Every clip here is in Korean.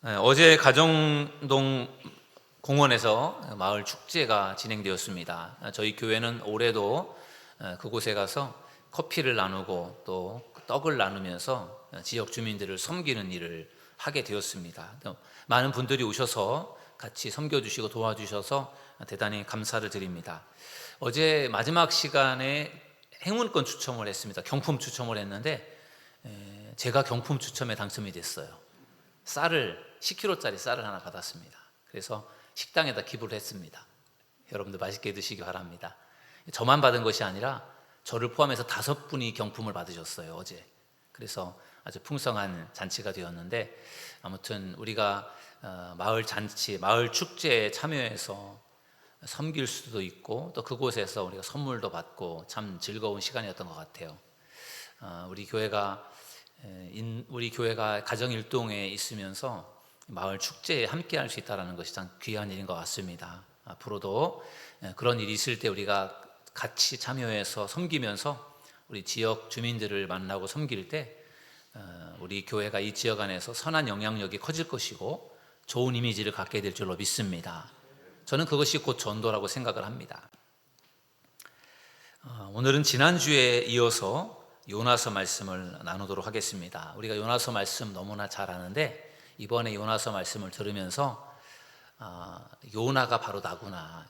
어제 가정동 공원에서 마을 축제가 진행되었습니다. 저희 교회는 올해도 그곳에 가서 커피를 나누고 또 떡을 나누면서 지역 주민들을 섬기는 일을 하게 되었습니다. 많은 분들이 오셔서 같이 섬겨주시고 도와주셔서 대단히 감사를 드립니다. 어제 마지막 시간에 행운권 추첨을 했습니다. 경품 추첨을 했는데 제가 경품 추첨에 당첨이 됐어요. 10kg짜리 쌀을 하나 받았습니다. 그래서 식당에다 기부를 했습니다. 여러분들 맛있게 드시기 바랍니다. 저만 받은 것이 아니라 저를 포함해서 5분이 경품을 받으셨어요, 어제. 그래서 아주 풍성한 잔치가 되었는데, 아무튼 우리가 마을 잔치, 마을 축제에 참여해서 섬길 수도 있고 또 그곳에서 우리가 선물도 받고 참 즐거운 시간이었던 것 같아요. 우리 교회가 가정 일동에 있으면서 마을 축제에 함께 할 수 있다는 것이 참 귀한 일인 것 같습니다. 앞으로도 그런 일이 있을 때 우리가 같이 참여해서 섬기면서 우리 지역 주민들을 만나고 섬길 때 우리 교회가 이 지역 안에서 선한 영향력이 커질 것이고 좋은 이미지를 갖게 될 줄로 믿습니다. 저는 그것이 곧 전도라고 생각을 합니다. 오늘은 지난주에 이어서 요나서 말씀을 나누도록 하겠습니다. 우리가 요나서 말씀 너무나 잘 아는데 이번에 요나서 말씀을 들으면서 요나가 바로 나구나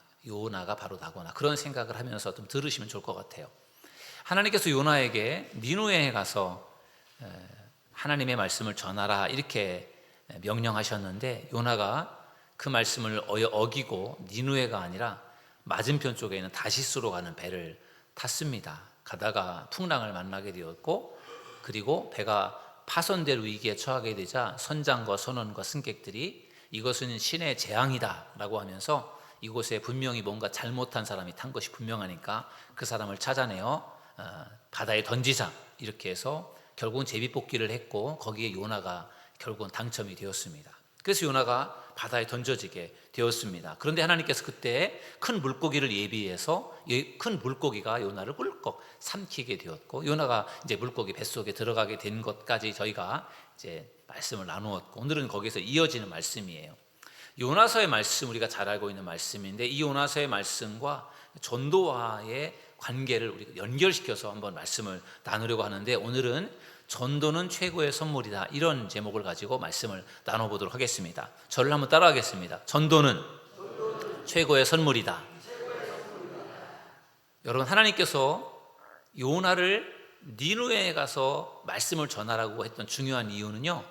그런 생각을 하면서 좀 들으시면 좋을 것 같아요. 하나님께서 요나에게 니느웨에 가서 하나님의 말씀을 전하라 이렇게 명령하셨는데 요나가 그 말씀을 어기고 니느웨가 아니라 맞은편 쪽에 있는 다시스로 가는 배를 탔습니다. 가다가 풍랑을 만나게 되었고, 그리고 배가 파손될 위기에 처하게 되자 선장과 선원과 승객들이 이것은 신의 재앙이다 라고 하면서 이곳에 분명히 뭔가 잘못한 사람이 탄 것이 분명하니까 그 사람을 찾아내어 바다에 던지자 이렇게 해서 결국은 제비뽑기를 했고 거기에 요나가 결국은 당첨이 되었습니다. 그래서 요나가 바다에 던져지게 되었습니다. 그런데 하나님께서 그때 큰 물고기를 예비해서 큰 물고기가 요나를 꿀꺽 삼키게 되었고, 요나가 이제 물고기 뱃속에 들어가게 된 것까지 저희가 이제 말씀을 나누었고, 오늘은 거기서 이어지는 말씀이에요. 요나서의 말씀, 우리가 잘 알고 있는 말씀인데 이 요나서의 말씀과 전도와의 관계를 우리가 연결시켜서 한번 말씀을 나누려고 하는데, 오늘은 전도는 최고의 선물이다 이런 제목을 가지고 말씀을 나눠보도록 하겠습니다. 저를 한번 따라하겠습니다. 전도는 최고의 선물이다. 여러분, 하나님께서 요나를 니느웨에 가서 말씀을 전하라고 했던 중요한 이유는요,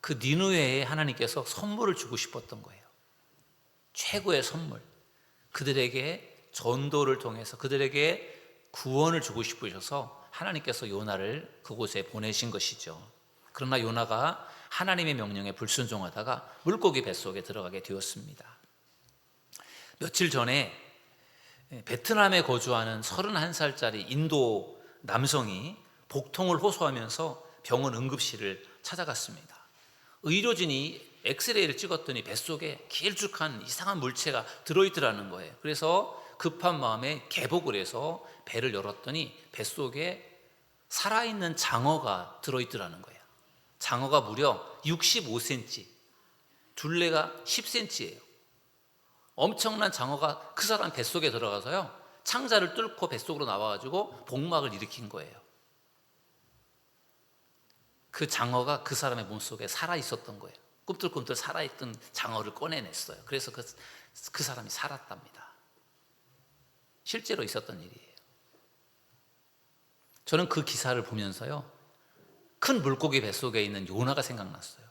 그 니느웨에 하나님께서 선물을 주고 싶었던 거예요. 최고의 선물, 그들에게 전도를 통해서 그들에게 구원을 주고 싶으셔서 하나님께서 요나를 그곳에 보내신 것이죠. 그러나 요나가 하나님의 명령에 불순종하다가 물고기 뱃속에 들어가게 되었습니다. 며칠 전에 베트남에 거주하는 31살짜리 인도 남성이 복통을 호소하면서 병원 응급실을 찾아갔습니다. 의료진이 엑스레이를 찍었더니 뱃속에 길쭉한 이상한 물체가 들어있더라는 거예요. 그래서 급한 마음에 개복을 해서 배를 열었더니 뱃속에 살아있는 장어가 들어있더라는 거예요. 장어가 무려 65cm, 둘레가 10cm예요. 엄청난 장어가 그 사람 뱃속에 들어가서요, 창자를 뚫고 뱃속으로 나와가지고 복막을 일으킨 거예요. 그 장어가 그 사람의 몸속에 살아있었던 거예요. 꿈틀꿈틀 살아있던 장어를 꺼내냈어요. 그래서 그 사람이 살았답니다. 실제로 있었던 일이에요. 저는 그 기사를 보면서요, 큰 물고기 뱃속에 있는 요나가 생각났어요.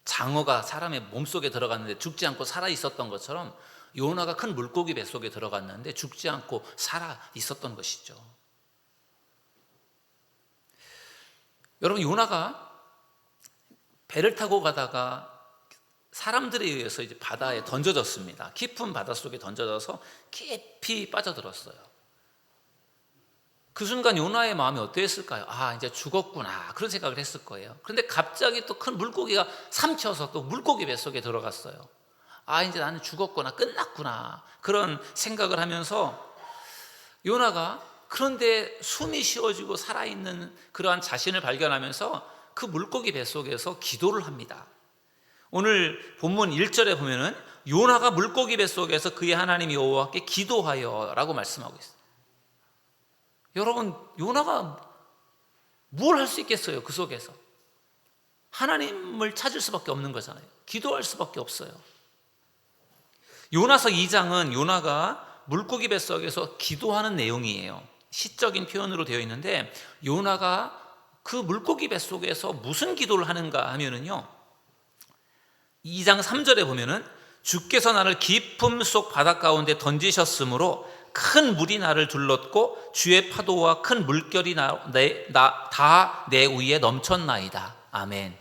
장어가 사람의 몸속에 들어갔는데 죽지 않고 살아있었던 것처럼 요나가 큰 물고기 뱃속에 들어갔는데 죽지 않고 살아있었던 것이죠. 여러분, 요나가 배를 타고 가다가 사람들에 의해서 이제 바다에 던져졌습니다. 깊은 바닷속에 던져져서 깊이 빠져들었어요. 그 순간 요나의 마음이 어땠을까요? 이제 죽었구나 그런 생각을 했을 거예요. 그런데 갑자기 또 큰 물고기가 삼켜서 또 물고기 뱃속에 들어갔어요. 이제 나는 죽었구나, 끝났구나 그런 생각을 하면서 요나가, 그런데 숨이 쉬어지고 살아있는 그러한 자신을 발견하면서 그 물고기 뱃속에서 기도를 합니다. 오늘 본문 1절에 보면은 요나가 물고기 뱃속에서 그의 하나님 여호와께 기도하여 라고 말씀하고 있어요. 여러분, 요나가 뭘 할 수 있겠어요? 그 속에서 하나님을 찾을 수밖에 없는 거잖아요. 기도할 수밖에 없어요. 요나서 2장은 요나가 물고기 뱃속에서 기도하는 내용이에요. 시적인 표현으로 되어 있는데, 요나가 그 물고기 뱃속에서 무슨 기도를 하는가 하면은요, 2장 3절에 보면은 주께서 나를 깊음 속 바다 가운데 던지셨으므로 큰 물이 나를 둘렀고 주의 파도와 큰 물결이 다 내 위에 넘쳤나이다. 아멘.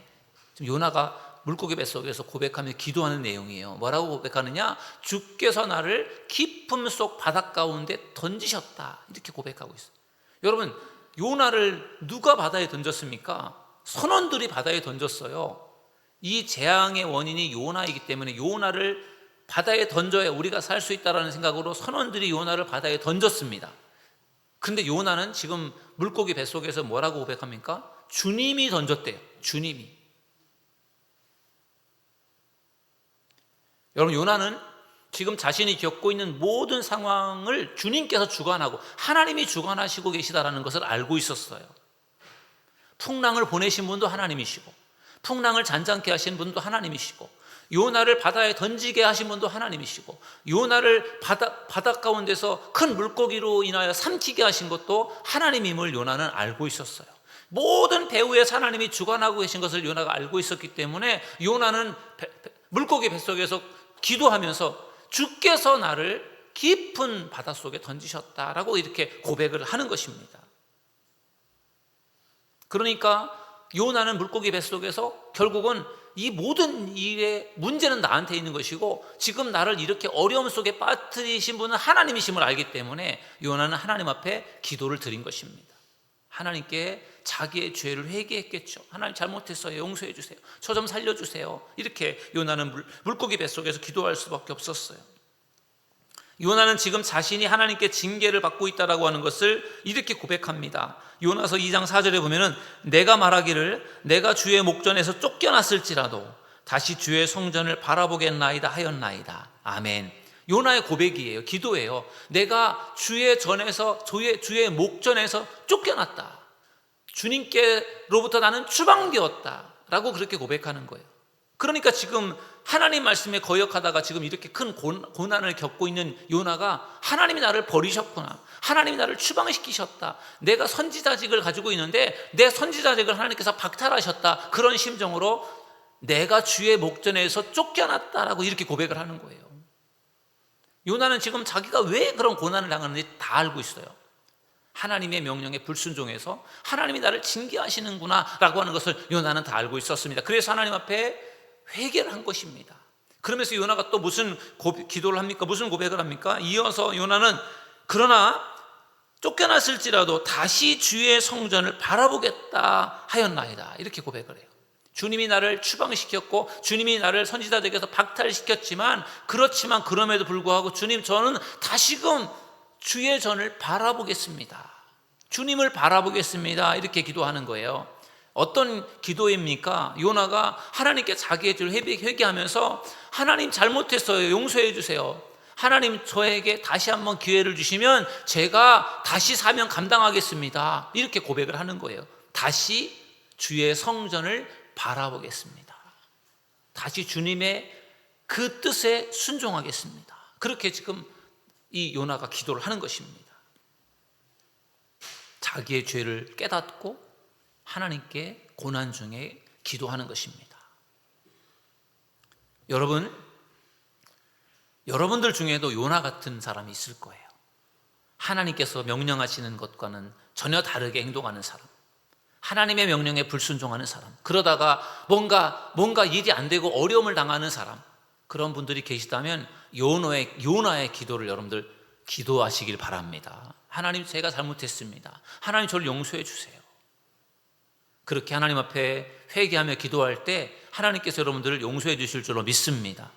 지금 요나가 물고기 뱃속에서 고백하며 기도하는 내용이에요. 뭐라고 고백하느냐? 주께서 나를 깊음 속 바다 가운데 던지셨다. 이렇게 고백하고 있어요. 여러분, 요나를 누가 바다에 던졌습니까? 선원들이 바다에 던졌어요. 이 재앙의 원인이 요나이기 때문에 요나를 바다에 던져야 우리가 살 수 있다는 생각으로 선원들이 요나를 바다에 던졌습니다. 근데 요나는 지금 물고기 뱃속에서 뭐라고 고백합니까? 주님이 던졌대요. 주님이. 여러분, 요나는 지금 자신이 겪고 있는 모든 상황을 주님께서 주관하고 하나님이 주관하시고 계시다는 것을 알고 있었어요. 풍랑을 보내신 분도 하나님이시고, 풍랑을 잔잔케 하신 분도 하나님이시고, 요나를 바다에 던지게 하신 분도 하나님이시고, 요나를 바다 가운데서 큰 물고기로 인하여 삼키게 하신 것도 하나님임을 요나는 알고 있었어요. 모든 배후에 하나님이 주관하고 계신 것을 요나가 알고 있었기 때문에 요나는 물고기 뱃속에서 기도하면서 주께서 나를 깊은 바닷속에 던지셨다라고 이렇게 고백을 하는 것입니다. 그러니까 요나는 물고기 뱃속에서 결국은 이 모든 일의 문제는 나한테 있는 것이고, 지금 나를 이렇게 어려움 속에 빠뜨리신 분은 하나님이심을 알기 때문에 요나는 하나님 앞에 기도를 드린 것입니다. 하나님께 자기의 죄를 회개했겠죠. 하나님 잘못했어요. 용서해 주세요. 저 좀 살려주세요. 이렇게 요나는 물고기 뱃속에서 기도할 수밖에 없었어요. 요나는 지금 자신이 하나님께 징계를 받고 있다라고 하는 것을 이렇게 고백합니다. 요나서 2장 4절에 보면은 내가 말하기를 내가 주의 목전에서 쫓겨났을지라도 다시 주의 성전을 바라보겠나이다 하였나이다. 아멘. 요나의 고백이에요. 기도예요. 내가 주의 목전에서 쫓겨났다. 주님께로부터 나는 추방되었다 라고 그렇게 고백하는 거예요. 그러니까 지금 하나님 말씀에 거역하다가 지금 이렇게 큰 고난을 겪고 있는 요나가 하나님이 나를 버리셨구나, 하나님이 나를 추방시키셨다, 내가 선지자직을 가지고 있는데 내 선지자직을 하나님께서 박탈하셨다, 그런 심정으로 내가 주의 목전에서 쫓겨났다라고 이렇게 고백을 하는 거예요. 요나는 지금 자기가 왜 그런 고난을 당하는지 다 알고 있어요. 하나님의 명령에 불순종해서 하나님이 나를 징계하시는구나 라고 하는 것을 요나는 다 알고 있었습니다. 그래서 하나님 앞에 회개를 한 것입니다. 그러면서 요나가 또 무슨 기도를 합니까? 무슨 고백을 합니까? 이어서 요나는 그러나 쫓겨났을지라도 다시 주의 성전을 바라보겠다 하였나이다, 이렇게 고백을 해요. 주님이 나를 추방시켰고 주님이 나를 선지자들에게서 박탈시켰지만, 그렇지만 그럼에도 불구하고 주님, 저는 다시금 주의 전을 바라보겠습니다. 주님을 바라보겠습니다. 이렇게 기도하는 거예요. 어떤 기도입니까? 요나가 하나님께 자기의 죄를 회개하면서 하나님 잘못했어요. 용서해 주세요. 하나님 저에게 다시 한번 기회를 주시면 제가 다시 사명 감당하겠습니다. 이렇게 고백을 하는 거예요. 다시 주의 성전을 바라보겠습니다. 다시 주님의 그 뜻에 순종하겠습니다. 그렇게 지금 이 요나가 기도를 하는 것입니다. 자기의 죄를 깨닫고 하나님께 고난 중에 기도하는 것입니다. 여러분들 중에도 요나 같은 사람이 있을 거예요. 하나님께서 명령하시는 것과는 전혀 다르게 행동하는 사람, 하나님의 명령에 불순종하는 사람, 그러다가 뭔가 일이 안 되고 어려움을 당하는 사람, 그런 분들이 계시다면 요나의 기도를 여러분들 기도하시길 바랍니다. 하나님, 제가 잘못했습니다. 하나님, 저를 용서해 주세요. 그렇게 하나님 앞에 회개하며 기도할 때 하나님께서 여러분들을 용서해 주실 줄로 믿습니다.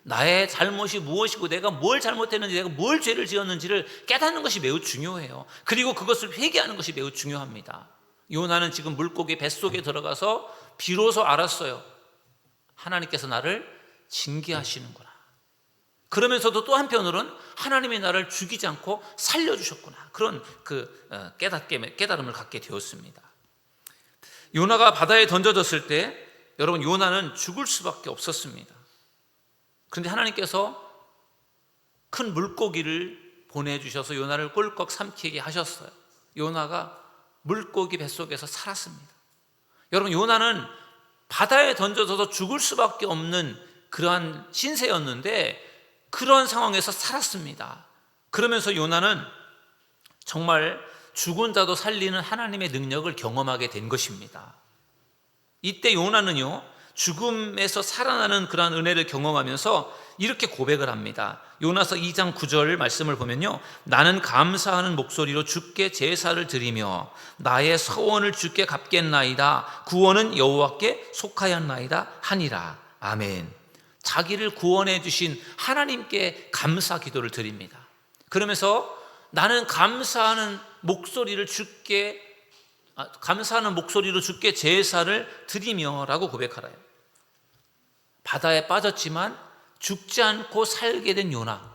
나의 잘못이 무엇이고 내가 뭘 잘못했는지, 내가 뭘 죄를 지었는지를 깨닫는 것이 매우 중요해요. 그리고 그것을 회개하는 것이 매우 중요합니다. 요나는 지금 물고기 뱃속에 들어가서 비로소 알았어요. 하나님께서 나를 징계하시는구나. 그러면서도 또 한편으로는 하나님이 나를 죽이지 않고 살려주셨구나. 그런 깨달음을 갖게 되었습니다. 요나가 바다에 던져졌을 때 여러분, 요나는 죽을 수밖에 없었습니다. 그런데 하나님께서 큰 물고기를 보내주셔서 요나를 꿀꺽 삼키게 하셨어요. 요나가 물고기 뱃속에서 살았습니다. 여러분, 요나는 바다에 던져져서 죽을 수밖에 없는 그러한 신세였는데 그런 상황에서 살았습니다. 그러면서 요나는 정말 죽은 자도 살리는 하나님의 능력을 경험하게 된 것입니다. 이때 요나는요, 죽음에서 살아나는 그러한 은혜를 경험하면서 이렇게 고백을 합니다. 요나서 2장 9절 말씀을 보면요, 나는 감사하는 목소리로 주께 제사를 드리며 나의 서원을 주께 갚겠나이다. 구원은 여호와께 속하였나이다 하니라. 아멘. 자기를 구원해 주신 하나님께 감사 기도를 드립니다. 그러면서 나는 감사하는 목소리로 주께 제사를 드리며 라고 고백하라요. 바다에 빠졌지만 죽지 않고 살게 된 요나,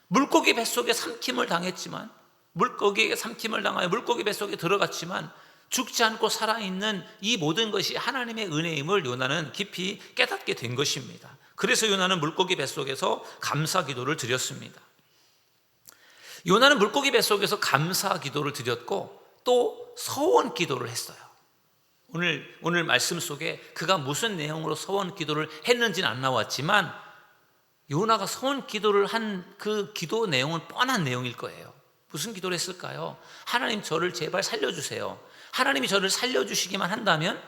물고기 뱃속에 삼킴을 당했지만, 물고기에게 삼킴을 당하여 물고기 뱃속에 들어갔지만 죽지 않고 살아있는 이 모든 것이 하나님의 은혜임을 요나는 깊이 깨닫게 된 것입니다. 그래서 요나는 물고기 뱃속에서 감사 기도를 드렸습니다. 요나는 물고기 뱃속에서 감사 기도를 드렸고 또 서원 기도를 했어요. 오늘 말씀 속에 그가 무슨 내용으로 서원 기도를 했는지는 안 나왔지만 요나가 서원 기도를 한 그 기도 내용은 뻔한 내용일 거예요. 무슨 기도를 했을까요? 하나님, 저를 제발 살려주세요. 하나님이 저를 살려주시기만 한다면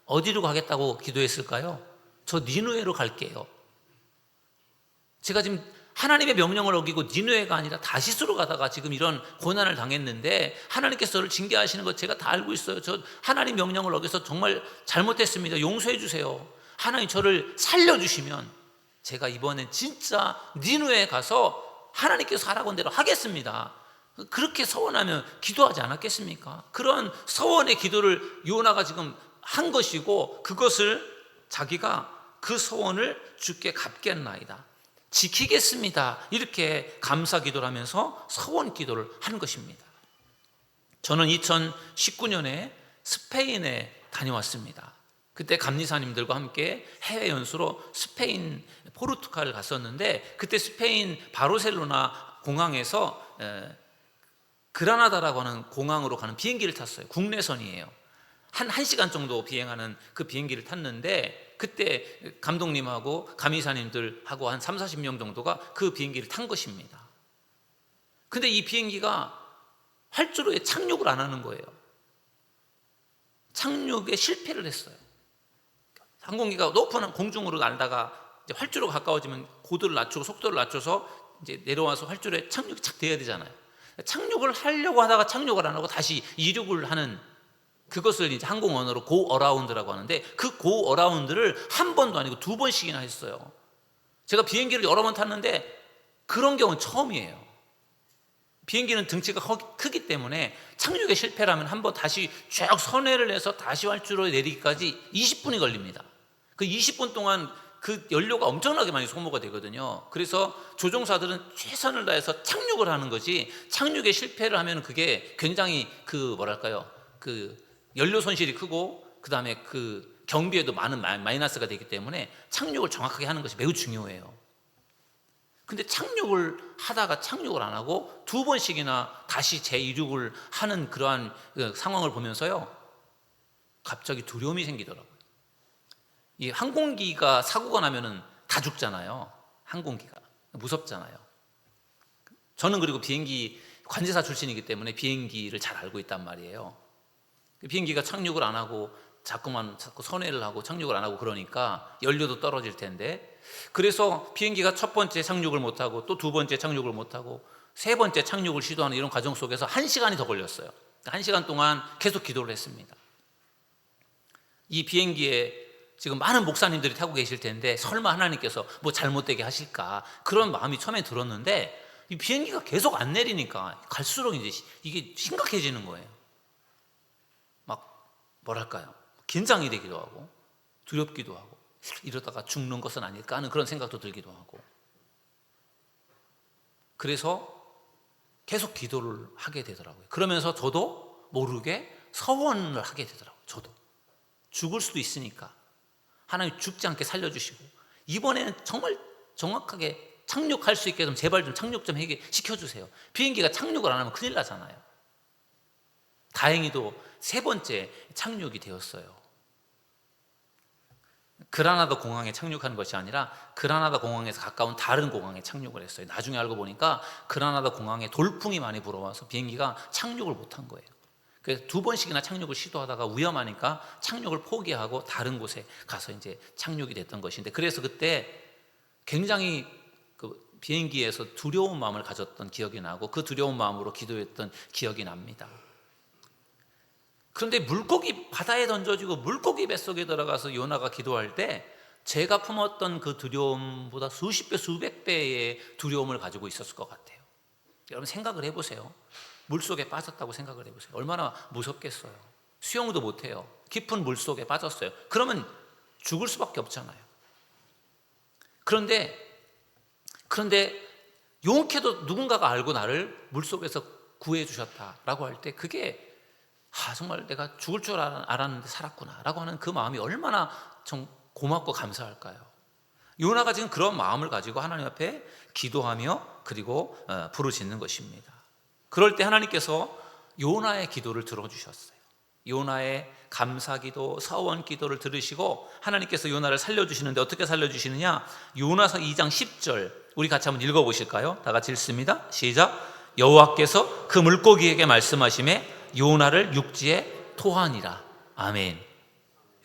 어디로 가겠다고 기도했을까요? 저 니느웨로 갈게요. 제가 지금 하나님의 명령을 어기고 니느웨가 아니라 다시스로 가다가 지금 이런 고난을 당했는데 하나님께서 저를 징계하시는 것 제가 다 알고 있어요. 저 하나님 명령을 어겨서 정말 잘못했습니다. 용서해 주세요. 하나님, 저를 살려주시면 제가 이번엔 진짜 니느웨에 가서 하나님께서 하라고 한 대로 하겠습니다. 그렇게 서원하면 기도하지 않았겠습니까? 그런 서원의 기도를 요나가 지금 한 것이고 그것을 자기가 그 서원을 주께 갚겠나이다, 지키겠습니다, 이렇게 감사 기도를 하면서 서원 기도를 한 것입니다. 저는 2019년에 스페인에 다녀왔습니다. 그때 감리사님들과 함께 해외 연수로 스페인, 포르투갈을 갔었는데 그때 스페인 바르셀로나 공항에서 그라나다라고 하는 공항으로 가는 비행기를 탔어요. 국내선이에요. 한 1시간 정도 비행하는 그 비행기를 탔는데 그때 감독님하고 감리사님들하고 한 30-40명 정도가 그 비행기를 탄 것입니다. 근데 이 비행기가 활주로에 착륙을 안 하는 거예요. 착륙에 실패를 했어요. 항공기가 높은 공중으로 날다가 이제 활주로가 가까워지면 고도를 낮추고 속도를 낮춰서 이제 내려와서 활주로에 착륙이 착 돼야 되잖아요. 착륙을 하려고 하다가 착륙을 안 하고 다시 이륙을 하는, 그것을 이제 항공 언어로 고 어라운드라고 하는데 그 고 어라운드를 한 번도 아니고 2번씩이나 했어요. 제가 비행기를 여러 번 탔는데 그런 경우는 처음이에요. 비행기는 등치가 크기 때문에 착륙에 실패를 하면 한 번 다시 쭉 선회를 해서 다시 활주로에 내리기까지 20분이 걸립니다. 그 20분 동안 그 연료가 엄청나게 많이 소모가 되거든요. 그래서 조종사들은 최선을 다해서 착륙을 하는 거지, 착륙에 실패를 하면 그게 굉장히 그 연료 손실이 크고 그 다음에 그 경비에도 많은 마이너스가 되기 때문에 착륙을 정확하게 하는 것이 매우 중요해요. 근데 착륙을 하다가 착륙을 안 하고 2번씩이나 다시 재이륙을 하는 그러한 상황을 보면서요, 갑자기 두려움이 생기더라고요. 이 항공기가 사고가 나면은 다 죽잖아요. 항공기가 무섭잖아요. 저는 그리고 비행기 관제사 출신이기 때문에 비행기를 잘 알고 있단 말이에요. 비행기가 착륙을 안 하고 자꾸 선회를 하고 착륙을 안 하고 그러니까 연료도 떨어질 텐데, 그래서 비행기가 첫 번째 착륙을 못하고 또 두 번째 착륙을 못하고 세 번째 착륙을 시도하는 이런 과정 속에서 1시간이 더 걸렸어요. 1시간 동안 계속 기도를 했습니다. 이 비행기에 지금 많은 목사님들이 타고 계실 텐데 설마 하나님께서 뭐 잘못되게 하실까, 그런 마음이 처음에 들었는데 이 비행기가 계속 안 내리니까 갈수록 이제 이게 심각해지는 거예요. 막 뭐랄까요, 긴장이 되기도 하고 두렵기도 하고, 이러다가 죽는 것은 아닐까 하는 그런 생각도 들기도 하고, 그래서 계속 기도를 하게 되더라고요. 그러면서 저도 모르게 서원을 하게 되더라고요. 저도 죽을 수도 있으니까 하나님 죽지 않게 살려주시고, 이번에는 정말 정확하게 착륙할 수 있게 좀 제발 좀 착륙 좀 시켜주세요. 비행기가 착륙을 안 하면 큰일 나잖아요. 다행히도 3번째 착륙이 되었어요. 그라나다 공항에 착륙한 것이 아니라 그라나다 공항에서 가까운 다른 공항에 착륙을 했어요. 나중에 알고 보니까 그라나다 공항에 돌풍이 많이 불어와서 비행기가 착륙을 못한 거예요. 그래서 2번씩이나 착륙을 시도하다가 위험하니까 착륙을 포기하고 다른 곳에 가서 이제 착륙이 됐던 것인데, 그래서 그때 굉장히 그 비행기에서 두려운 마음을 가졌던 기억이 나고, 그 두려운 마음으로 기도했던 기억이 납니다. 그런데 물고기 바다에 던져지고 물고기 뱃속에 들어가서 요나가 기도할 때 제가 품었던 그 두려움보다 수십 배 수백 배의 두려움을 가지고 있었을 것 같아요. 여러분 생각을 해보세요. 물속에 빠졌다고 생각을 해보세요. 얼마나 무섭겠어요. 수영도 못해요. 깊은 물속에 빠졌어요. 그러면 죽을 수밖에 없잖아요. 그런데 용케도 누군가가 알고 나를 물속에서 구해 주셨다라고 할 때, 그게 정말 내가 죽을 줄 알았는데 살았구나 라고 하는 그 마음이 얼마나 좀 고맙고 감사할까요? 요나가 지금 그런 마음을 가지고 하나님 앞에 기도하며 그리고 부르짖는 것입니다. 그럴 때 하나님께서 요나의 기도를 들어주셨어요. 요나의 감사기도, 서원 기도를 들으시고 하나님께서 요나를 살려주시는데, 어떻게 살려주시느냐? 요나서 2장 10절 우리 같이 한번 읽어보실까요? 다 같이 읽습니다. 시작. 여호와께서 그 물고기에게 말씀하시매 요나를 육지에 토하니라. 아멘.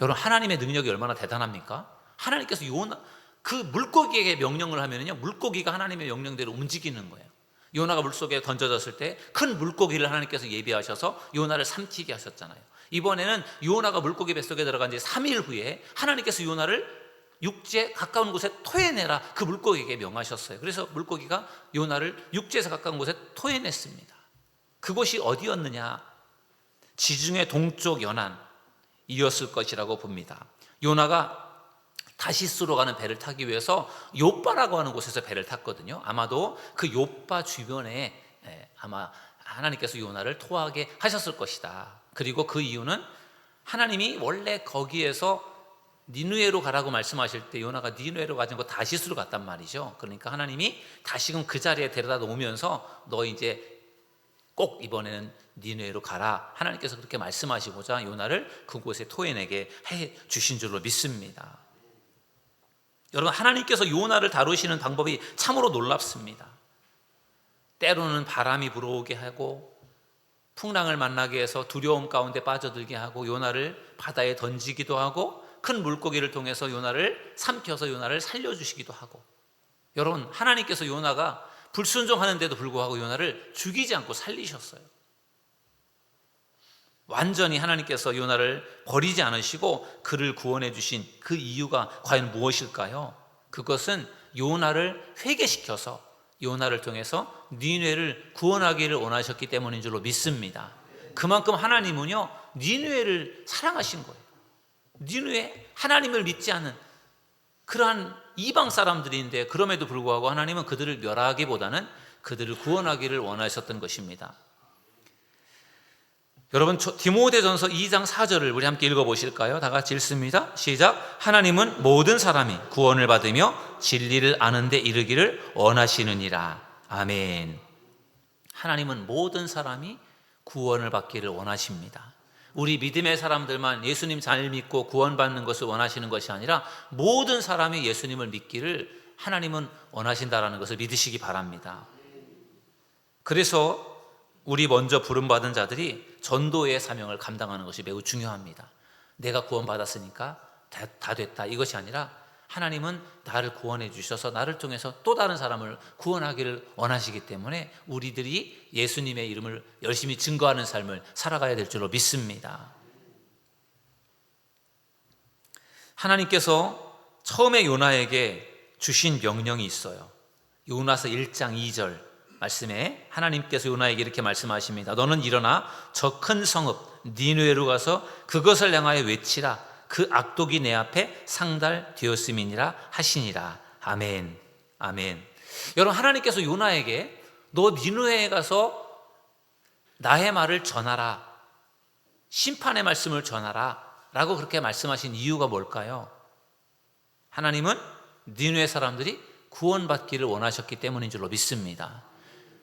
여러분, 하나님의 능력이 얼마나 대단합니까? 하나님께서 요나 그 물고기에게 명령을 하면요, 물고기가 하나님의 명령대로 움직이는 거예요. 요나가 물속에 던져졌을 때 큰 물고기를 하나님께서 예비하셔서 요나를 삼키게 하셨잖아요. 이번에는 요나가 물고기 뱃속에 들어간 지 3일 후에 하나님께서 요나를 육지에 가까운 곳에 토해내라, 그 물고기에게 명하셨어요. 그래서 물고기가 요나를 육지에서 가까운 곳에 토해냈습니다. 그곳이 어디였느냐? 지중해 동쪽 연안이었을 것이라고 봅니다. 요나가 다시스로 가는 배를 타기 위해서 욥바라고 하는 곳에서 배를 탔거든요. 아마도 그 욥바 주변에 아마 하나님께서 요나를 토하게 하셨을 것이다. 그리고 그 이유는 하나님이 원래 거기에서 니느웨로 가라고 말씀하실 때 요나가 니느웨로 가지 않고 다시스로 갔단 말이죠. 그러니까 하나님이 다시금 그 자리에 데려다 놓으면서 너 이제 꼭 이번에는 니느웨로 가라, 하나님께서 그렇게 말씀하시고자 요나를 그곳에 토해내게 해 주신 줄로 믿습니다. 여러분, 하나님께서 요나를 다루시는 방법이 참으로 놀랍습니다. 때로는 바람이 불어오게 하고 풍랑을 만나게 해서 두려움 가운데 빠져들게 하고, 요나를 바다에 던지기도 하고, 큰 물고기를 통해서 요나를 삼켜서 요나를 살려주시기도 하고, 여러분, 하나님께서 요나가 불순종하는데도 불구하고 요나를 죽이지 않고 살리셨어요. 완전히 하나님께서 요나를 버리지 않으시고 그를 구원해 주신 그 이유가 과연 무엇일까요? 그것은 요나를 회개시켜서 요나를 통해서 니느웨를 구원하기를 원하셨기 때문인 줄로 믿습니다. 그만큼 하나님은요, 니느웨를 사랑하신 거예요. 니느웨, 하나님을 믿지 않는 그러한 이방 사람들인데, 그럼에도 불구하고 하나님은 그들을 멸하기보다는 그들을 구원하기를 원하셨던 것입니다. 여러분, 디모데전서 2장 4절을 우리 함께 읽어보실까요? 다 같이 읽습니다. 시작. 하나님은 모든 사람이 구원을 받으며 진리를 아는 데 이르기를 원하시느니라. 아멘. 하나님은 모든 사람이 구원을 받기를 원하십니다. 우리 믿음의 사람들만 예수님 잘 믿고 구원받는 것을 원하시는 것이 아니라 모든 사람이 예수님을 믿기를 하나님은 원하신다라는 것을 믿으시기 바랍니다. 그래서 우리 먼저 부름받은 자들이 전도의 사명을 감당하는 것이 매우 중요합니다. 내가 구원받았으니까 다 됐다, 이것이 아니라 하나님은 나를 구원해 주셔서 나를 통해서 또 다른 사람을 구원하기를 원하시기 때문에 우리들이 예수님의 이름을 열심히 증거하는 삶을 살아가야 될 줄로 믿습니다. 하나님께서 처음에 요나에게 주신 명령이 있어요. 요나서 1장 2절 말씀에 하나님께서 요나에게 이렇게 말씀하십니다. 너는 일어나 저 큰 성읍 니느웨로 가서 그것을 향하여 외치라. 그 악독이 내 앞에 상달되었음이니라 하시니라. 아멘. 아멘. 여러분, 하나님께서 요나에게 너 니느웨에 가서 나의 말을 전하라, 심판의 말씀을 전하라 라고 그렇게 말씀하신 이유가 뭘까요? 하나님은 니느웨 사람들이 구원받기를 원하셨기 때문인 줄로 믿습니다.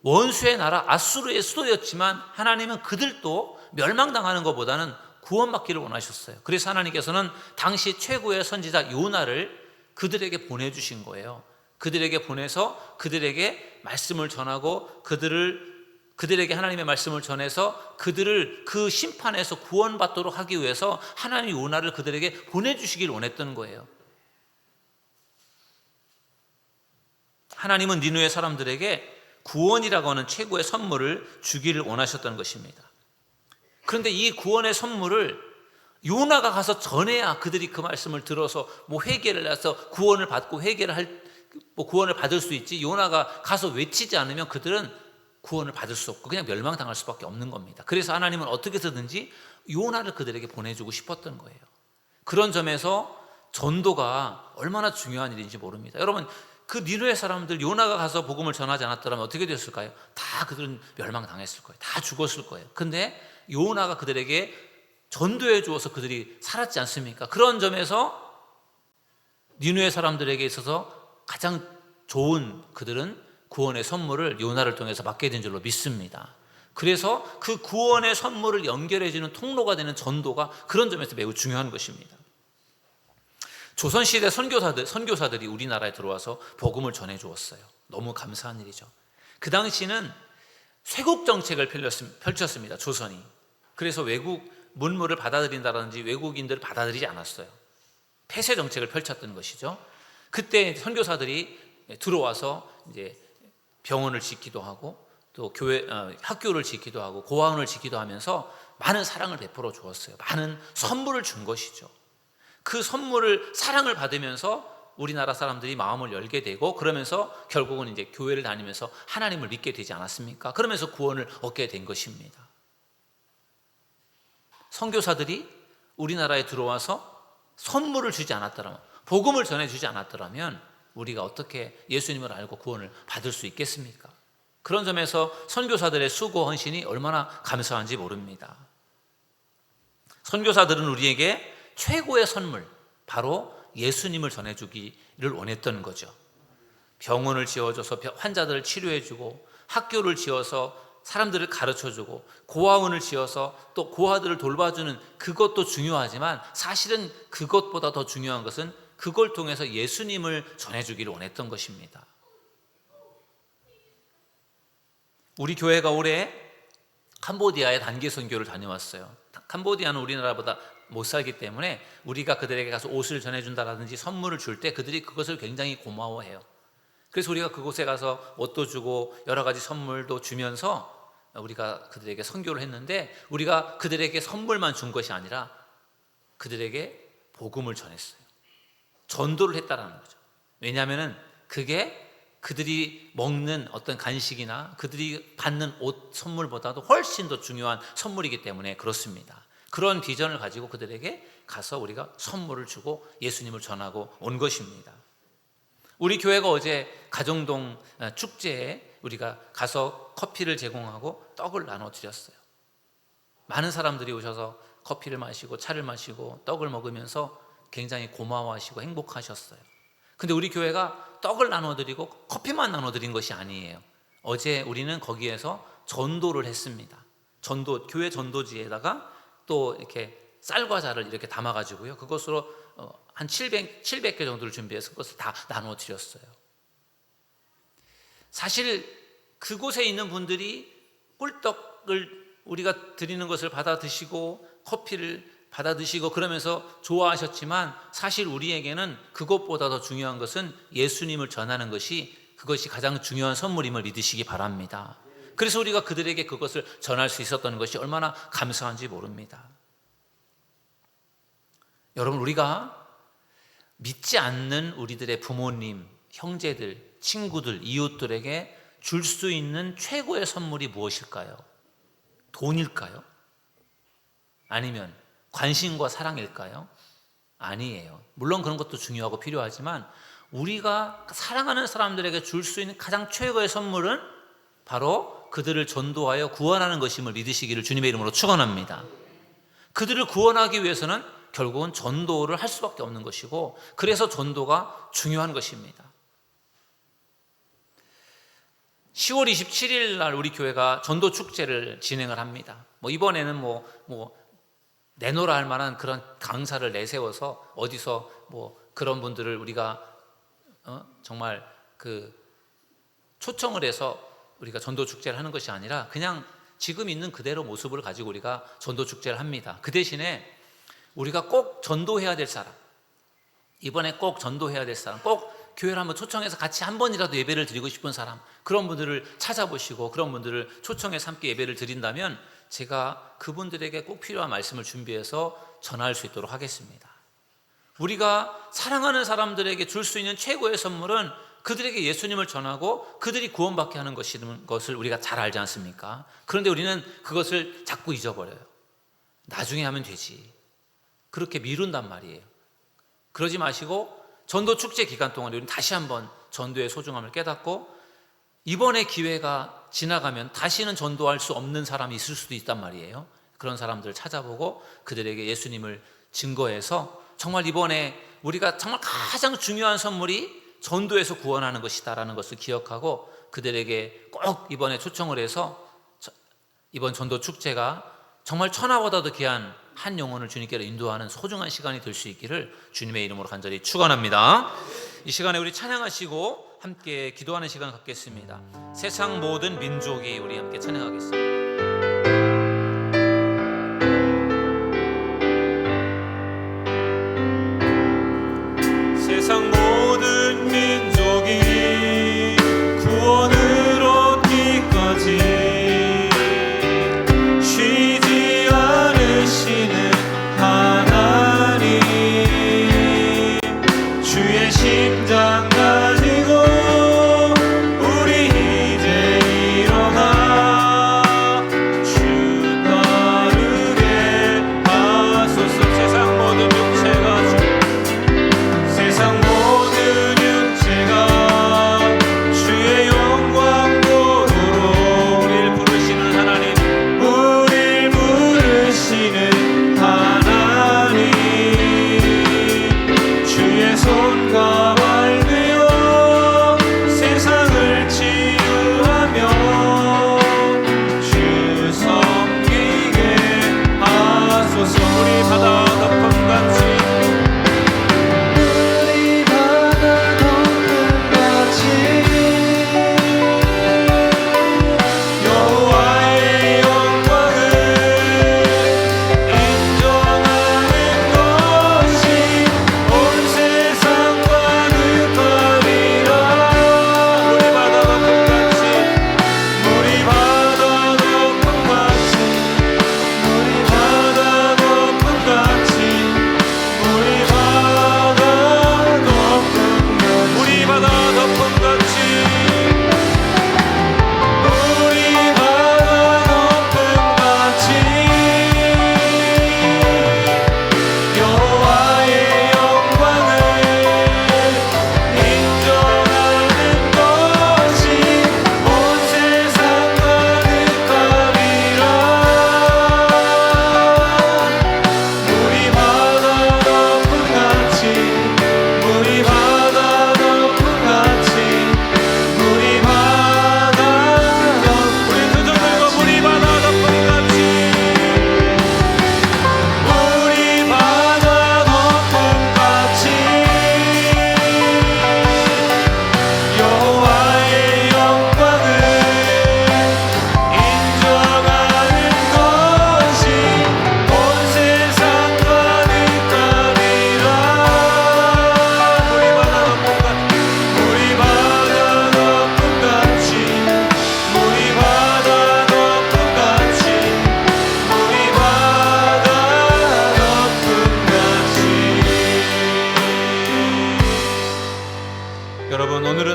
원수의 나라 아수르의 수도였지만 하나님은 그들도 멸망당하는 것보다는 구원받기를 원하셨어요. 그래서 하나님께서는 당시 최고의 선지자 요나를 그들에게 보내주신 거예요. 그들에게 보내서 그들에게 말씀을 전하고 그들에게 하나님의 말씀을 전해서 그들을 그 심판에서 구원받도록 하기 위해서 하나님 요나를 그들에게 보내주시길 원했던 거예요. 하나님은 니느웨 사람들에게 구원이라고 하는 최고의 선물을 주기를 원하셨던 것입니다. 그런데 이 구원의 선물을 요나가 가서 전해야 그들이 그 말씀을 들어서 회개를 해서 구원을 받고 구원을 받을 수 있지, 요나가 가서 외치지 않으면 그들은 구원을 받을 수 없고 그냥 멸망당할 수밖에 없는 겁니다. 그래서 하나님은 어떻게 해서든지 요나를 그들에게 보내주고 싶었던 거예요. 그런 점에서 전도가 얼마나 중요한 일인지 모릅니다. 여러분, 그 니느웨 사람들 요나가 가서 복음을 전하지 않았더라면 어떻게 됐을까요? 다 그들은 멸망당했을 거예요. 다 죽었을 거예요. 근데 요나가 그들에게 전도해 주어서 그들이 살았지 않습니까? 그런 점에서 니느웨 사람들에게 있어서 가장 좋은 그들은 구원의 선물을 요나를 통해서 받게 된 줄로 믿습니다. 그래서 그 구원의 선물을 연결해 주는 통로가 되는 전도가 그런 점에서 매우 중요한 것입니다. 조선시대 선교사들이 우리나라에 들어와서 복음을 전해 주었어요. 너무 감사한 일이죠. 그 당시는 쇄국 정책을 펼쳤습니다. 조선이. 그래서 외국 문물을 받아들인다든지 외국인들을 받아들이지 않았어요. 폐쇄 정책을 펼쳤던 것이죠. 그때 선교사들이 들어와서 이제 병원을 짓기도 하고 또 학교를 짓기도 하고 고아원을 짓기도 하면서 많은 사랑을 베풀어 주었어요. 많은 선물을 준 것이죠. 그 선물을, 사랑을 받으면서 우리나라 사람들이 마음을 열게 되고, 그러면서 결국은 이제 교회를 다니면서 하나님을 믿게 되지 않았습니까? 그러면서 구원을 얻게 된 것입니다. 선교사들이 우리나라에 들어와서 선물을 주지 않았더라면, 복음을 전해주지 않았더라면 우리가 어떻게 예수님을 알고 구원을 받을 수 있겠습니까? 그런 점에서 선교사들의 수고 헌신이 얼마나 감사한지 모릅니다. 선교사들은 우리에게 최고의 선물, 바로 예수님을 전해주기를 원했던 거죠. 병원을 지어줘서 환자들을 치료해주고, 학교를 지어서 사람들을 가르쳐주고, 고아원을 지어서 또 고아들을 돌봐주는 그것도 중요하지만 사실은 그것보다 더 중요한 것은 그걸 통해서 예수님을 전해주기를 원했던 것입니다. 우리 교회가 올해 캄보디아에 단기 선교를 다녀왔어요. 캄보디아는 우리나라보다 못 살기 때문에 우리가 그들에게 가서 옷을 전해준다든지 선물을 줄 때 그들이 그것을 굉장히 고마워해요. 그래서 우리가 그곳에 가서 옷도 주고 여러 가지 선물도 주면서 우리가 그들에게 선교를 했는데, 우리가 그들에게 선물만 준 것이 아니라 그들에게 복음을 전했어요. 전도를 했다라는 거죠. 왜냐하면 그게 그들이 먹는 어떤 간식이나 그들이 받는 옷 선물보다도 훨씬 더 중요한 선물이기 때문에 그렇습니다. 그런 비전을 가지고 그들에게 가서 우리가 선물을 주고 예수님을 전하고 온 것입니다. 우리 교회가 어제 가정동 축제에 우리가 가서 커피를 제공하고 떡을 나눠드렸어요. 많은 사람들이 오셔서 커피를 마시고 차를 마시고 떡을 먹으면서 굉장히 고마워하시고 행복하셨어요. 근데 우리 교회가 떡을 나눠드리고 커피만 나눠드린 것이 아니에요. 어제 우리는 거기에서 전도를 했습니다. 교회 전도지에다가 또 이렇게 쌀과자를 이렇게 담아가지고요, 그것으로 한 700개 정도를 준비해서 그것을 다 나눠드렸어요. 사실 그곳에 있는 분들이 꿀떡을 우리가 드리는 것을 받아 드시고 커피를 받아 드시고 그러면서 좋아하셨지만, 사실 우리에게는 그것보다 더 중요한 것은 예수님을 전하는 그것이 가장 중요한 선물임을 믿으시기 바랍니다. 그래서 우리가 그들에게 그것을 전할 수 있었던 것이 얼마나 감사한지 모릅니다. 여러분, 우리가 믿지 않는 우리들의 부모님, 형제들, 친구들, 이웃들에게 줄 수 있는 최고의 선물이 무엇일까요? 돈일까요? 아니면 관심과 사랑일까요? 아니에요. 물론 그런 것도 중요하고 필요하지만 우리가 사랑하는 사람들에게 줄 수 있는 가장 최고의 선물은 바로 그들을 전도하여 구원하는 것임을 믿으시기를 주님의 이름으로 축원합니다. 그들을 구원하기 위해서는 결국은 전도를 할 수밖에 없는 것이고, 그래서 전도가 중요한 것입니다. 10월 27일 날 우리 교회가 전도 축제를 진행을 합니다. 이번에는 내노라 할 만한 그런 강사를 내세워서 어디서 그런 분들을 우리가 정말 초청을 해서 우리가 전도 축제를 하는 것이 아니라 그냥 지금 있는 그대로 모습을 가지고 우리가 전도 축제를 합니다. 그 대신에 우리가 꼭 전도해야 될 사람, 이번에 꼭 전도해야 될 사람, 꼭 교회를 한번 초청해서 같이 한 번이라도 예배를 드리고 싶은 사람, 그런 분들을 찾아보시고 그런 분들을 초청해서 함께 예배를 드린다면 제가 그분들에게 꼭 필요한 말씀을 준비해서 전할 수 있도록 하겠습니다. 우리가 사랑하는 사람들에게 줄 수 있는 최고의 선물은 그들에게 예수님을 전하고 그들이 구원받게 하는 것을 우리가 잘 알지 않습니까? 그런데 우리는 그것을 자꾸 잊어버려요. 나중에 하면 되지, 그렇게 미룬단 말이에요. 그러지 마시고 전도 축제 기간 동안 우리는 다시 한번 전도의 소중함을 깨닫고, 이번에 기회가 지나가면 다시는 전도할 수 없는 사람이 있을 수도 있단 말이에요. 그런 사람들을 찾아보고 그들에게 예수님을 증거해서 정말 이번에 우리가 정말 가장 중요한 선물이 전도에서 구원하는 것이다라는 것을 기억하고 그들에게 꼭 이번에 초청을 해서 이번 전도 축제가 정말 천하보다도 귀한 한 영혼을 주님께로 인도하는 소중한 시간이 될 수 있기를 주님의 이름으로 간절히 축원합니다. 이 시간에 우리 찬양하시고 함께 기도하는 시간 갖겠습니다. 세상 모든 민족이 우리 함께 찬양하겠습니다. 세상 모든 민족이 구원을 얻기까지 쉬지 않으시는 하나님, 주의 심장 가지고 우리 이제 일어나 주 따르게 하소서. 세상 모든 육체가 세상 모든 육체가 주의 영광 보도록 우리를 부르시는 하나님, 우리를 부르시는 하나님, 주의 손과 발되어 세상을 치유하며 주 섬기게 하소서. 우리 바다 덮음같이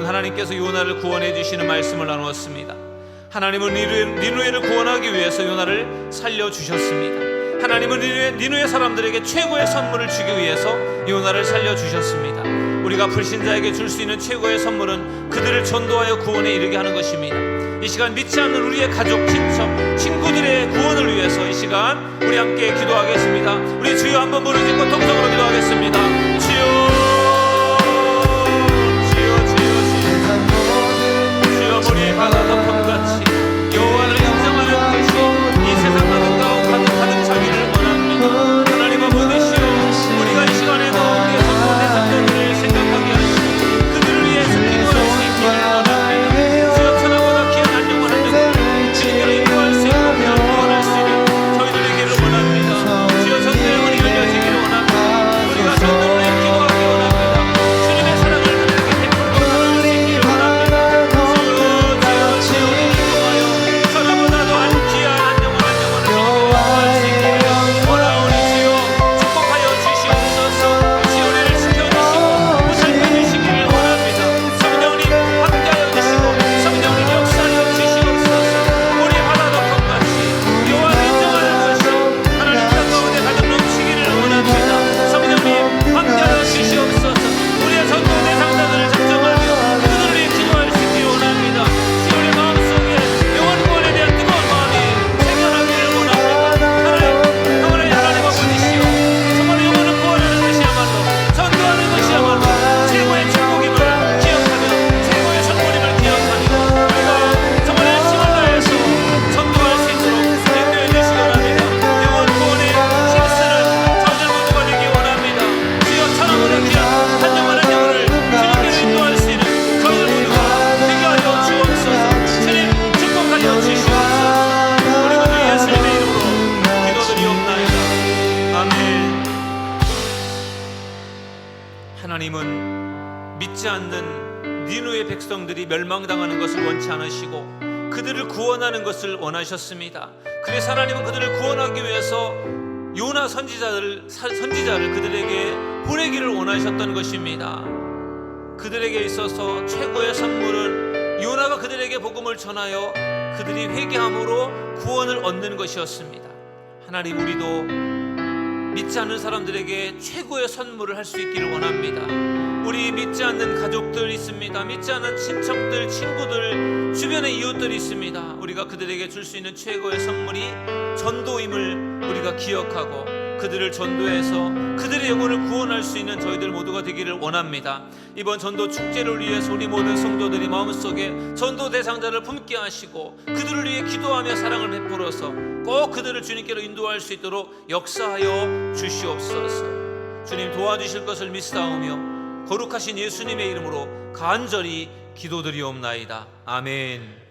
하나님께서 요나를 구원해 주시는 말씀을 나누었습니다. 하나님은 니누에를 구원하기 위해서 요나를 살려주셨습니다. 하나님은 니느웨 사람들에게 최고의 선물을 주기 위해서 요나를 살려주셨습니다. 우리가 불신자에게 줄 수 있는 최고의 선물은 그들을 전도하여 구원에 이르게 하는 것입니다. 이 시간 믿지 않는 우리의 가족, 친척, 친구들의 구원을 위해서 이 시간 우리 함께 기도하겠습니다. 우리 주여 한번 부르짖고 통성으로 기도하겠습니다. 주여, 우리 바다 덮음같이 여호와를 인정하는 것이 이 세상 가득 가득 자기를 원합니다. 하나님 아버지시여, 우리가 이 시간에도 우리의 전도 대상자들을 생각하게 하시고 그들을 위해서 기도할 수 있기를 원합니다. 주여, 천하보다 귀한 안녕을 하는 주님께로 인도할 수 있고 그냥 구원할 수 있는 저희들에게를 원합니다. 주여, 전도의 문이 열려지기를 원합니다. 우리가 전도를 위해 기도하기 원합니다. 주님의 사랑을 그들에게 베풀고 나눌 수 있기를 원합니다. 하나님은 믿지 않는 니느웨 백성들이 멸망당하는 것을 원치 않으시고 그들을 구원하는 것을 원하셨습니다. 그래서 하나님은 그들을 구원하기 위해서 요나 선지자를 그들에게 보내기를 원하셨던 것입니다. 그들에게 있어서 최고의 선물은 요나가 그들에게 복음을 전하여 그들이 회개함으로 구원을 얻는 것이었습니다. 하나님, 우리도 믿지 않는 사람들에게 최고의 선물을 할 수 있기를 원합니다. 우리 믿지 않는 가족들 있습니다. 믿지 않는 친척들, 친구들, 주변의 이웃들이 있습니다. 우리가 그들에게 줄 수 있는 최고의 선물이 전도임을 우리가 기억하고 그들을 전도해서 그들의 영혼을 구원할 수 있는 저희들 모두가 되기를 원합니다. 이번 전도 축제를 위해서 우리 모든 성도들이 마음속에 전도 대상자를 품게 하시고 그들을 위해 기도하며 사랑을 베풀어서 꼭 그들을 주님께로 인도할 수 있도록 역사하여 주시옵소서. 주님 도와주실 것을 믿사오며 거룩하신 예수님의 이름으로 간절히 기도드리옵나이다. 아멘.